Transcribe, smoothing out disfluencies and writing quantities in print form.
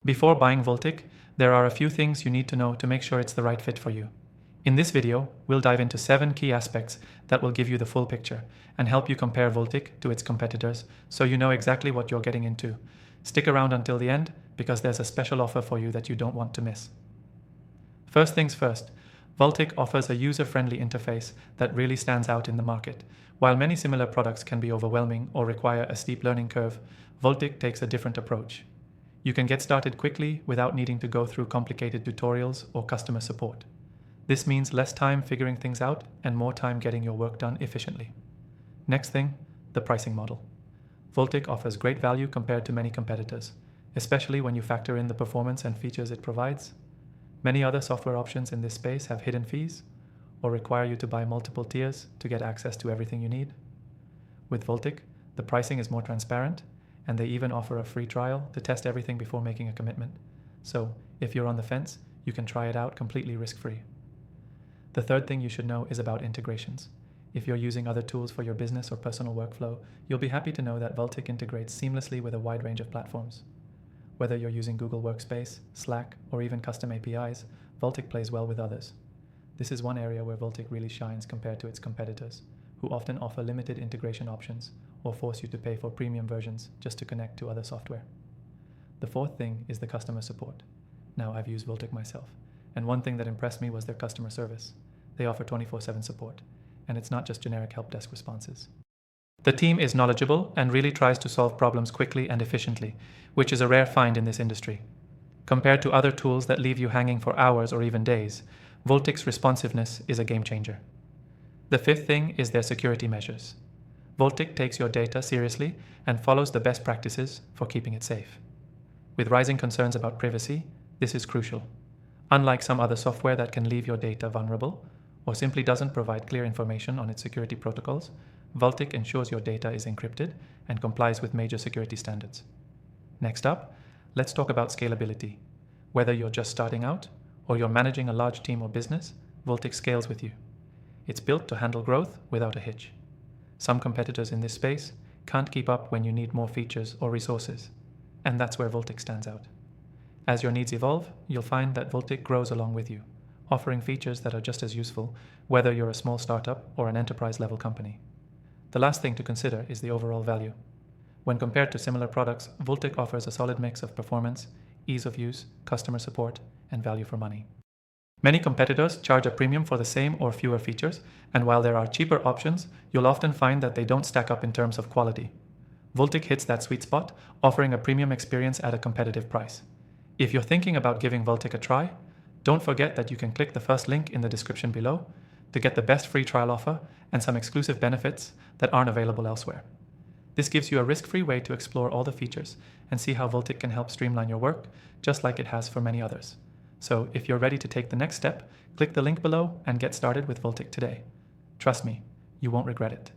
Before buying Vultik, there are a few things you need to know to make sure it's the right fit for you. In this video, we'll dive into 7 key aspects that will give you the full picture and help you compare Vultik to its competitors so you know exactly what you're getting into. Stick around until the end because there's a special offer for you that you don't want to miss. First things first, Vultik offers a user-friendly interface that really stands out in the market. While many similar products can be overwhelming or require a steep learning curve, Vultik takes a different approach. You can get started quickly without needing to go through complicated tutorials or customer support. This means less time figuring things out and more time getting your work done efficiently. Next thing, the pricing model. Vultik offers great value compared to many competitors, especially when you factor in the performance and features it provides. Many other software options in this space have hidden fees or require you to buy multiple tiers to get access to everything you need. With Vultik, the pricing is more transparent, and they even offer a free trial to test everything before making a commitment. So, if you're on the fence, you can try it out completely risk-free. The third thing you should know is about integrations. If you're using other tools for your business or personal workflow, you'll be happy to know that Vultik integrates seamlessly with a wide range of platforms. Whether you're using Google Workspace, Slack, or even custom APIs, Vultik plays well with others. This is one area where Vultik really shines compared to its competitors, who often offer limited integration options or force you to pay for premium versions just to connect to other software. The fourth thing is the customer support. Now, I've used Vultik myself, and one thing that impressed me was their customer service. They offer 24/7 support, and it's not just generic help desk responses. The team is knowledgeable and really tries to solve problems quickly and efficiently, which is a rare find in this industry. Compared to other tools that leave you hanging for hours or even days, Vultik's responsiveness is a game changer. The fifth thing is their security measures. Vultik takes your data seriously and follows the best practices for keeping it safe. With rising concerns about privacy, this is crucial. Unlike some other software that can leave your data vulnerable or simply doesn't provide clear information on its security protocols, Vultik ensures your data is encrypted and complies with major security standards. Next up, let's talk about scalability. Whether you're just starting out or you're managing a large team or business, Vultik scales with you. It's built to handle growth without a hitch. Some competitors in this space can't keep up when you need more features or resources, and that's where Vultik stands out. As your needs evolve, you'll find that Vultik grows along with you, offering features that are just as useful whether you're a small startup or an enterprise-level company. The last thing to consider is the overall value. When compared to similar products, Vultik offers a solid mix of performance, ease of use, customer support, and value for money. Many competitors charge a premium for the same or fewer features, and while there are cheaper options, you'll often find that they don't stack up in terms of quality. Vultik hits that sweet spot, offering a premium experience at a competitive price. If you're thinking about giving Vultik a try, don't forget that you can click the first link in the description below to get the best free trial offer and some exclusive benefits that aren't available elsewhere. This gives you a risk-free way to explore all the features and see how Vultik can help streamline your work, just like it has for many others. So if you're ready to take the next step, click the link below and get started with Vultik today. Trust me, you won't regret it.